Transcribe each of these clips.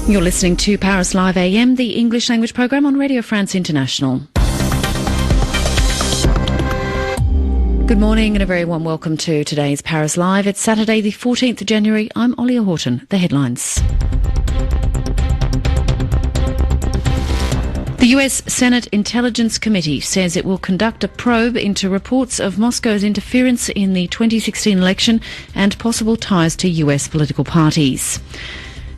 You're listening to Paris Live AM, the English language programme on Radio France International. Good morning and a very warm welcome to today's Paris Live. It's Saturday the 14th of January. I'm Olia Horton. The headlines. The US Senate Intelligence Committee says it will conduct a probe into reports of Moscow's interference in the 2016 election and possible ties to US political parties.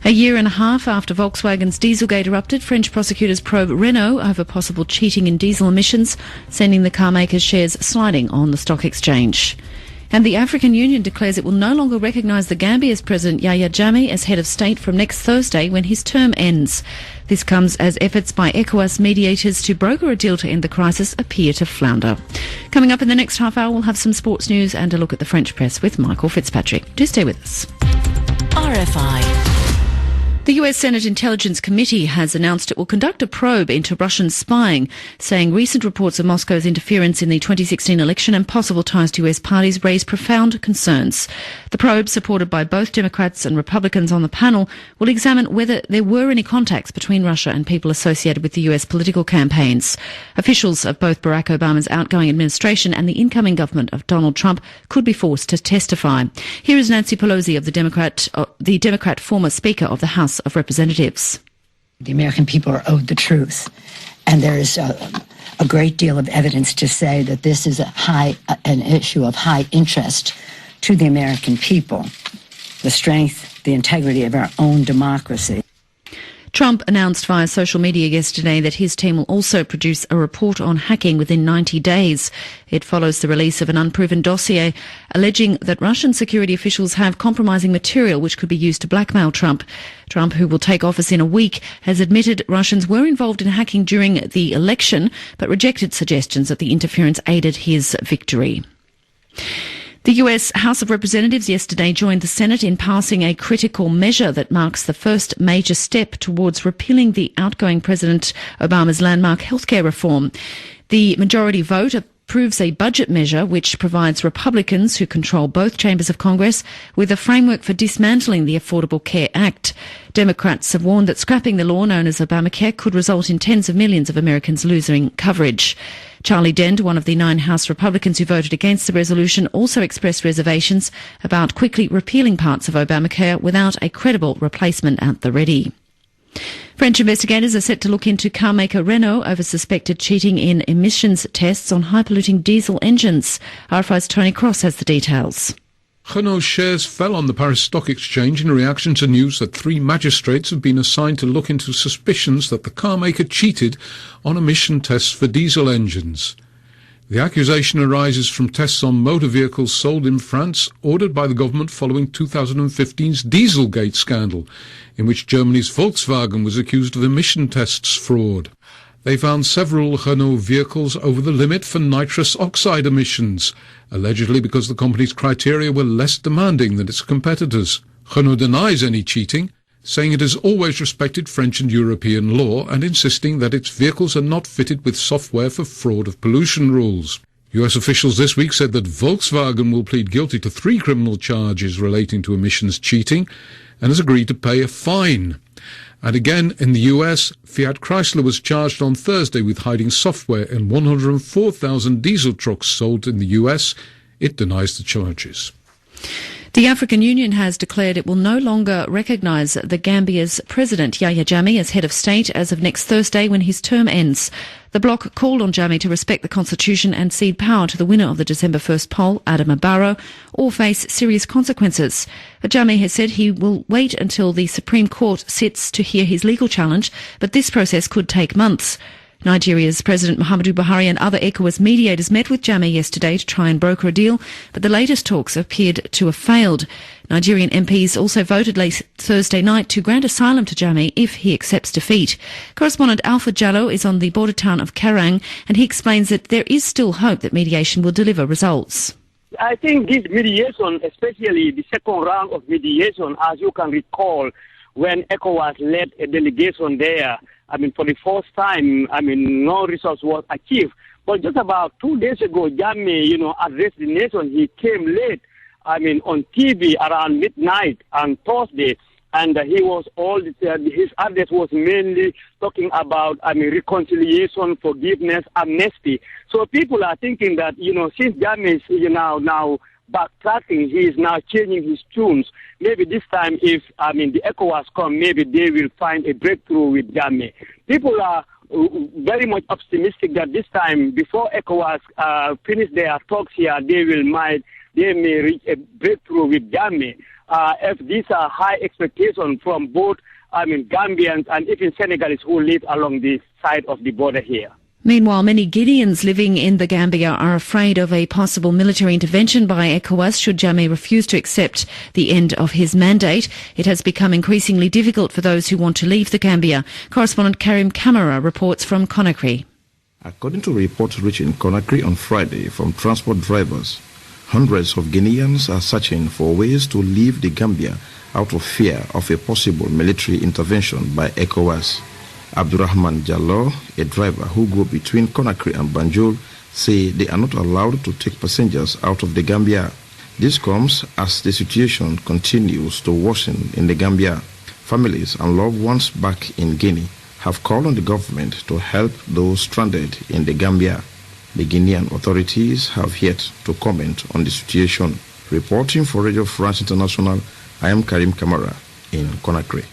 A year and a half after Volkswagen's Dieselgate erupted, French prosecutors probe Renault over possible cheating in diesel emissions, sending the car maker's shares sliding on the stock exchange. And the African Union declares it will no longer recognise the Gambia's President Yahya Jammeh as head of state from next Thursday when his term ends. This comes as efforts by ECOWAS mediators to broker a deal to end the crisis appear to flounder. Coming up in the next half hour, we'll have some sports news and a look at the French press with Michael Fitzpatrick. Do stay with us. RFI. The US Senate Intelligence Committee has announced it will conduct a probe into Russian spying, saying recent reports of Moscow's interference in the 2016 election and possible ties to US parties raise profound concerns. The probe, supported by both Democrats and Republicans on the panel, will examine whether there were any contacts between Russia and people associated with the US political campaigns. Officials of both Barack Obama's outgoing administration and the incoming government of Donald Trump could be forced to testify. Here is Nancy Pelosi of the Democrat former Speaker of the House of Representatives. The American people are owed the truth, and there is a great deal of evidence to say that this is an issue of high interest to the American people, the strength, the integrity of our own democracy. Trump announced via social media yesterday that his team will also produce a report on hacking within 90 days. It follows the release of an unproven dossier alleging that Russian security officials have compromising material which could be used to blackmail Trump. Trump, who will take office in a week, has admitted Russians were involved in hacking during the election, but rejected suggestions that the interference aided his victory. The US House of Representatives yesterday joined the Senate in passing a critical measure that marks the first major step towards repealing the outgoing President Obama's landmark healthcare reform. The majority vote approves a budget measure which provides Republicans, who control both chambers of Congress, with a framework for dismantling the Affordable Care Act. Democrats have warned that scrapping the law known as Obamacare could result in tens of millions of Americans losing coverage. Charlie Dent, one of the 9 House Republicans who voted against the resolution, also expressed reservations about quickly repealing parts of Obamacare without a credible replacement at the ready. French investigators are set to look into car maker Renault over suspected cheating in emissions tests on high-polluting diesel engines. RFI's Tony Cross has the details. Renault shares fell on the Paris Stock Exchange in reaction to news that 3 magistrates have been assigned to look into suspicions that the car maker cheated on emission tests for diesel engines. The accusation arises from tests on motor vehicles sold in France, ordered by the government following 2015's Dieselgate scandal, in which Germany's Volkswagen was accused of emission tests fraud. They found several Renault vehicles over the limit for nitrous oxide emissions, allegedly because the company's criteria were less demanding than its competitors. Renault denies any cheating, saying it has always respected French and European law and insisting that its vehicles are not fitted with software for fraud of pollution rules. US officials this week said that Volkswagen will plead guilty to 3 criminal charges relating to emissions cheating and has agreed to pay a fine. And again, in the US, Fiat Chrysler was charged on Thursday with hiding software in 104,000 diesel trucks sold in the US. It denies the charges. The African Union has declared it will no longer recognise the Gambia's President Yahya Jammeh as head of state as of next Thursday when his term ends. The bloc called on Jammeh to respect the constitution and cede power to the winner of the December 1st poll, Adama Barrow, or face serious consequences. But Jammeh has said he will wait until the Supreme Court sits to hear his legal challenge, but this process could take months. Nigeria's President Muhammadu Buhari and other ECOWAS mediators met with Jammeh yesterday to try and broker a deal, but the latest talks appeared to have failed. Nigerian MPs also voted late Thursday night to grant asylum to Jammeh if he accepts defeat. Correspondent Alfred Jallo is on the border town of Karang, and he explains that there is still hope that mediation will deliver results. I think this mediation, especially the second round of mediation, as you can recall, when ECOWAS led a delegation there, for the first time, no results was achieved. But just about 2 days ago, Jammeh, addressed the nation. He came late, on TV around midnight on Thursday, and he was his address was mainly talking about reconciliation, forgiveness, amnesty. So people are thinking that since Jammeh is now backtracking, he is now changing his tunes. Maybe this time, if the ECOWAS come, maybe they will find a breakthrough with Jammeh. People are very much optimistic that this time, before ECOWAS finish their talks here, they may reach a breakthrough with Jammeh. If these are high expectations from both Gambians and even Senegalese who live along the side of the border here. Meanwhile, many Guineans living in the Gambia are afraid of a possible military intervention by ECOWAS should Jammeh refuse to accept the end of his mandate. It has become increasingly difficult for those who want to leave the Gambia. Correspondent Karim Kamara reports from Conakry. According to reports reaching Conakry on Friday from transport drivers, hundreds of Guineans are searching for ways to leave the Gambia out of fear of a possible military intervention by ECOWAS. Abdurrahman Jallo, a driver who go between Conakry and Banjul, say they are not allowed to take passengers out of the Gambia. This comes as the situation continues to worsen in the Gambia. Families and loved ones back in Guinea have called on the government to help those stranded in the Gambia. The Guinean authorities have yet to comment on the situation. Reporting for Radio France International, I am Karim Kamara in Conakry.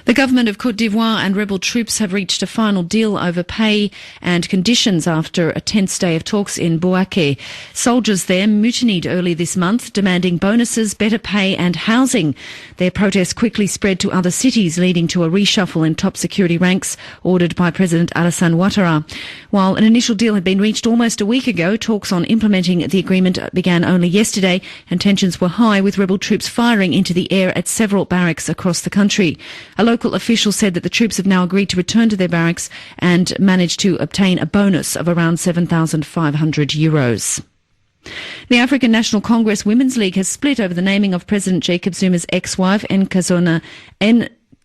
The government of Côte d'Ivoire and rebel troops have reached a final deal over pay and conditions after a tense day of talks in Bouaké. Soldiers there mutinied early this month, demanding bonuses, better pay and housing. Their protest quickly spread to other cities, leading to a reshuffle in top security ranks ordered by President Alassane Ouattara. While an initial deal had been reached almost a week ago, talks on implementing the agreement began only yesterday, and tensions were high, with rebel troops firing into the air at several barracks across the country. A local official said that the troops have now agreed to return to their barracks and managed to obtain a bonus of around €7,500. The African National Congress Women's League has split over the naming of President Jacob Zuma's ex-wife, Nkosazana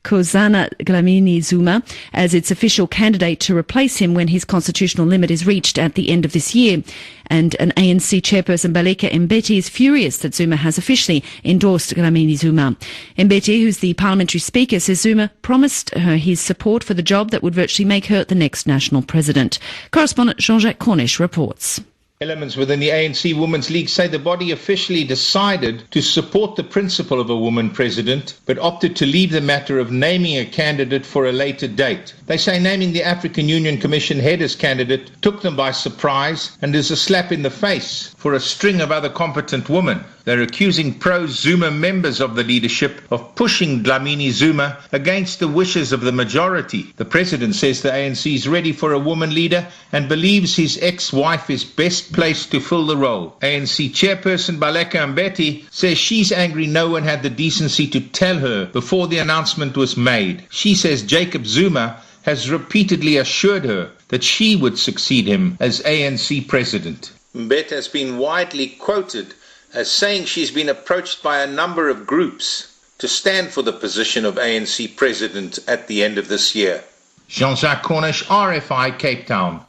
Dlamini Zuma, as its official candidate to replace him when his constitutional limit is reached at the end of this year. And an ANC chairperson, Baleka Mbete, is furious that Zuma has officially endorsed Dlamini Zuma. Mbete, who's the parliamentary speaker, says Zuma promised her his support for the job that would virtually make her the next national president. Correspondent Jean-Jacques Cornish reports. Elements within the ANC Women's League say the body officially decided to support the principle of a woman president, but opted to leave the matter of naming a candidate for a later date. They say naming the African Union Commission head as candidate took them by surprise and is a slap in the face for a string of other competent women. They're accusing pro-Zuma members of the leadership of pushing Dlamini Zuma against the wishes of the majority. The president says the ANC is ready for a woman leader and believes his ex-wife is best placed to fill the role. ANC chairperson Baleka Mbete says she's angry no one had the decency to tell her before the announcement was made. She says Jacob Zuma has repeatedly assured her that she would succeed him as ANC president. Mbete has been widely quoted as saying she's been approached by a number of groups to stand for the position of ANC president at the end of this year. Jean-Jacques Cornish, RFI, Cape Town.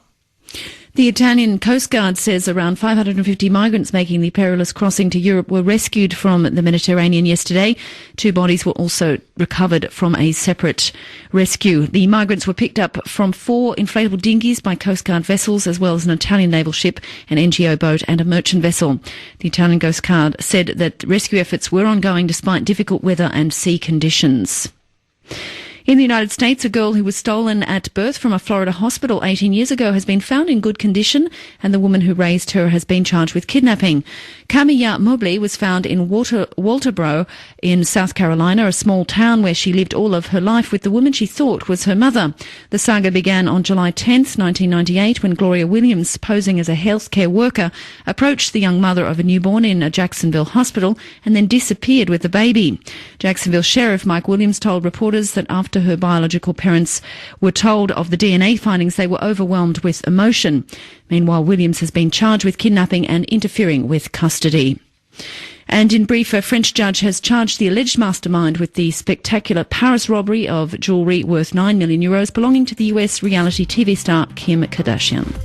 The Italian Coast Guard says around 550 migrants making the perilous crossing to Europe were rescued from the Mediterranean yesterday. 2 bodies were also recovered from a separate rescue. The migrants were picked up from 4 inflatable dinghies by Coast Guard vessels, as well as an Italian naval ship, an NGO boat and a merchant vessel. The Italian Coast Guard said that rescue efforts were ongoing despite difficult weather and sea conditions. In the United States, a girl who was stolen at birth from a Florida hospital 18 years ago has been found in good condition, and the woman who raised her has been charged with kidnapping. Kamiya Mobley was found in Walterboro in South Carolina, a small town where she lived all of her life with the woman she thought was her mother. The saga began on July 10th, 1998, when Gloria Williams, posing as a healthcare worker, approached the young mother of a newborn in a Jacksonville hospital and then disappeared with the baby. Jacksonville Sheriff Mike Williams told reporters that after her biological parents were told of the DNA findings, they were overwhelmed with emotion. Meanwhile, Williams has been charged with kidnapping and interfering with custody. And in brief, a French judge has charged the alleged mastermind with the spectacular Paris robbery of jewellery worth €9 million belonging to the US reality TV star Kim Kardashian.